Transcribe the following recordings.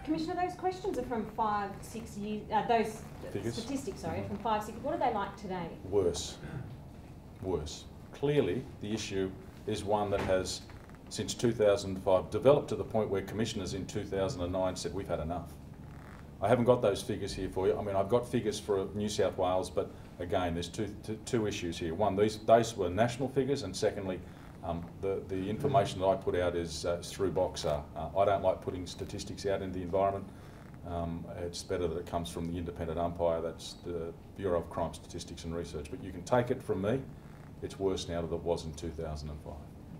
Commissioner, those questions are from 5, 6 years, those figures? Statistics, sorry, from 5, 6, what are they like today? Worse. Worse. Clearly, the issue is one that has, since 2005, developed to the point where commissioners in 2009 said, we've had enough. I haven't got those figures here for you. I mean, I've got figures for New South Wales, but again, there's two issues here. One, those were national figures, and secondly, the information that I put out is through Boxer. I don't like putting statistics out in the environment. It's better that it comes from the independent umpire, that's the Bureau of Crime Statistics and Research. But you can take it from me, it's worse now than it was in 2005.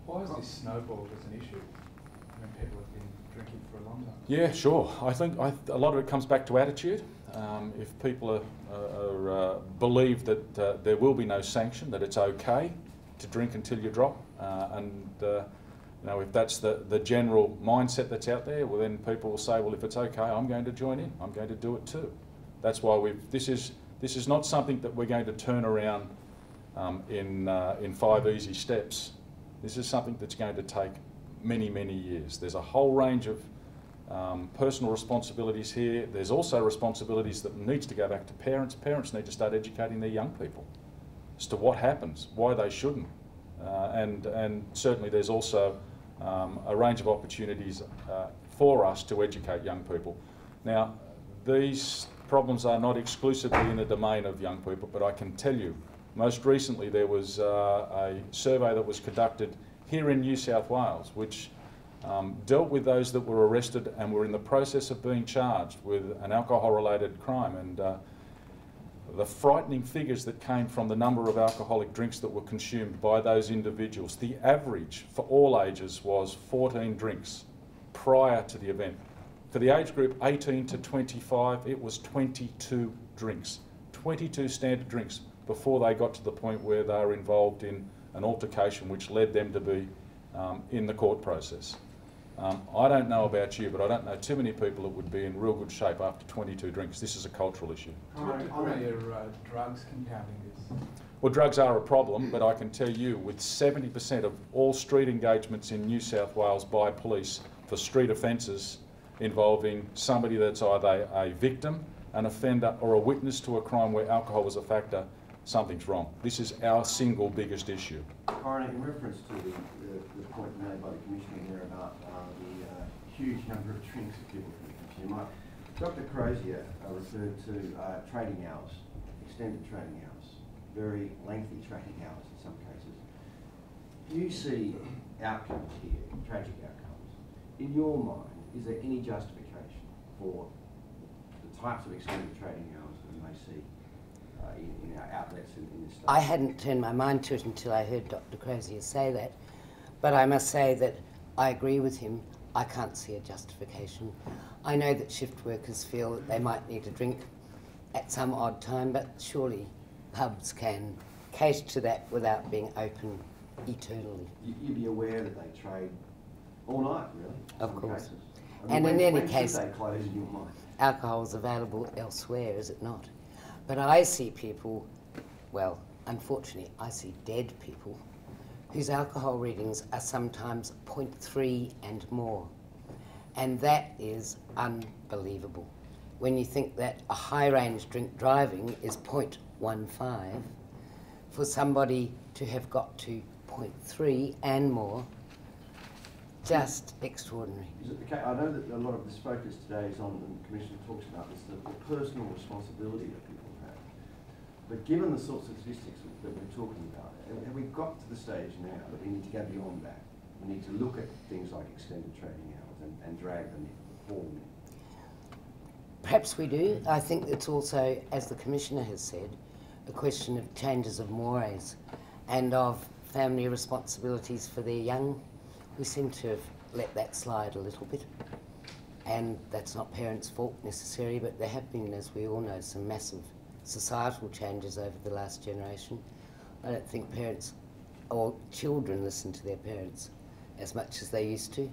Why has this snowballed as an issue? I mean, people have been drinking for a long time. Yeah, sure. I think a lot of it comes back to attitude. If people believe that there will be no sanction, that it's okay to drink until you drop, you know, if that's the general mindset that's out there, well then people will say, well, if it's okay, I'm going to join in. I'm going to do it too. That's why this is not something that we're going to turn around in 5 easy steps. This is something that's going to take many, many years. There's a whole range of personal responsibilities here. There's also responsibilities that needs to go back to parents. Parents need to start educating their young people as to what happens, why they shouldn't. And certainly there's also a range of opportunities for us to educate young people. Now, these problems are not exclusively in the domain of young people, but I can tell you, most recently there was a survey that was conducted here in New South Wales, which dealt with those that were arrested and were in the process of being charged with an alcohol-related crime. And the frightening figures that came from the number of alcoholic drinks that were consumed by those individuals, the average for all ages was 14 drinks prior to the event. For the age group 18 to 25, it was 22 drinks, 22 standard drinks before they got to the point where they were involved in an altercation which led them to be in the court process. I don't know about you, but I don't know too many people that would be in real good shape after 22 drinks. This is a cultural issue. To what degree are drugs compounding this? Well, drugs are a problem, but I can tell you with 70% of all street engagements in New South Wales by police for street offences involving somebody that's either a victim, an offender or a witness to a crime where alcohol was a factor, something's wrong. This is our single biggest issue. Coroner, in reference to the point made by the Commissioner there about the huge number of drinks that people can consume, Dr. Crozier referred to trading hours, extended trading hours, very lengthy trading hours in some cases. Do you see outcomes here, tragic outcomes? In your mind, is there any justification for the types of extended trading hours that we may see in our outlets in this state? I hadn't turned my mind to it until I heard Dr. Crozier say that, but I must say that I agree with him. I can't see a justification. I know that shift workers feel that they might need a drink at some odd time, but surely pubs can cater to that without being open eternally. You'd be aware that they trade all night, really? Of course. Cases. I mean, And in any case, they close in your mind? alcohol is available elsewhere, is it not? But I see people, well, unfortunately, I see dead people whose alcohol readings are sometimes 0.3 and more. And that is unbelievable. When you think that a high-range drink driving is 0.15, for somebody to have got to 0.3 and more, just extraordinary. Is it the case? I know that a lot of this focus today is on, and the Commissioner talks about this, the personal responsibility that people have. But given the sorts of statistics that we're talking about, have we got to the stage now that we need to go beyond that? We need to look at things like extended trading hours and drag them in, reform them. Perhaps we do. I think it's also, as the Commissioner has said, a question of changes of mores and of family responsibilities for their young. We seem to have let that slide a little bit. And that's not parents' fault necessarily, but there have been, as we all know, some massive societal changes over the last generation. I don't think parents or children listen to their parents as much as they used to.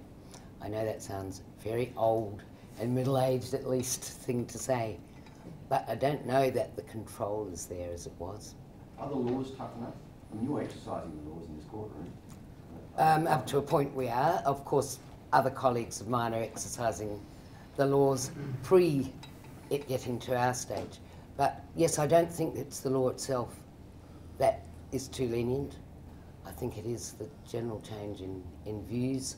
I know that sounds very old and middle-aged, at least, thing to say, but I don't know that the control is there as it was. Are the laws tough enough? I mean, you're exercising the laws in this courtroom. Up to a point we are. Of course, other colleagues of mine are exercising the laws pre it getting to our stage. But yes, I don't think it's the law itself that is too lenient. I think it is the general change in views.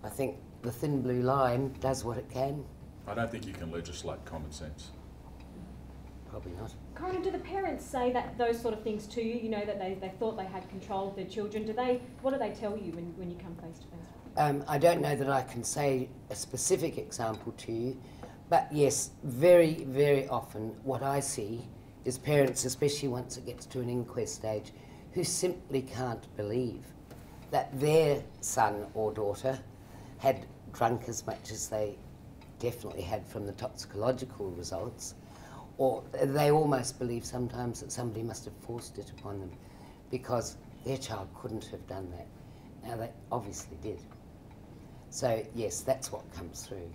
I think the thin blue line does what it can. I don't think you can legislate common sense. Probably not. Coroner, do the parents say that those sort of things to you? You know, that they thought they had control of their children. What do they tell you when you come face to face? I don't know that I can say a specific example to you, but yes, very, very often what I see is parents, especially once it gets to an inquest stage, who simply can't believe that their son or daughter had drunk as much as they definitely had from the toxicological results, or they almost believe sometimes that somebody must have forced it upon them because their child couldn't have done that. Now, they obviously did. So, yes, that's what comes through.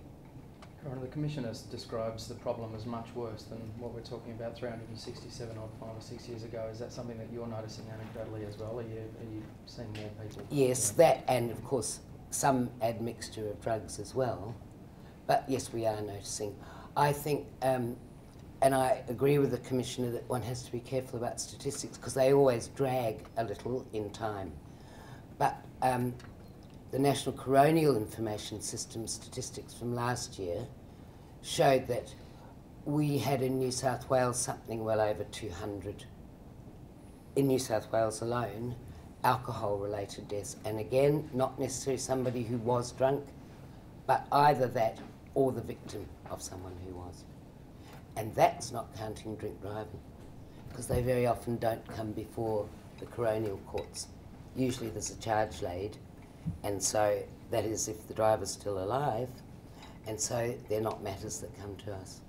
Coroner, the Commissioner describes the problem as much worse than what we're talking about 367 odd 5 or 6 years ago. Is that something that you're noticing anecdotally as well? Are you seeing more people? Yes, that, and of course some admixture of drugs as well. But yes, we are noticing. I think, and I agree with the Commissioner that one has to be careful about statistics because they always drag a little in time. But the National Coronial Information System statistics from last year showed that we had in New South Wales something well over 200, in New South Wales alone, alcohol-related deaths. And again, not necessarily somebody who was drunk, but either that or the victim of someone who was. And that's not counting drink driving, because they very often don't come before the coronial courts. Usually there's a charge laid, and so that is if the driver's still alive, and so they're not matters that come to us.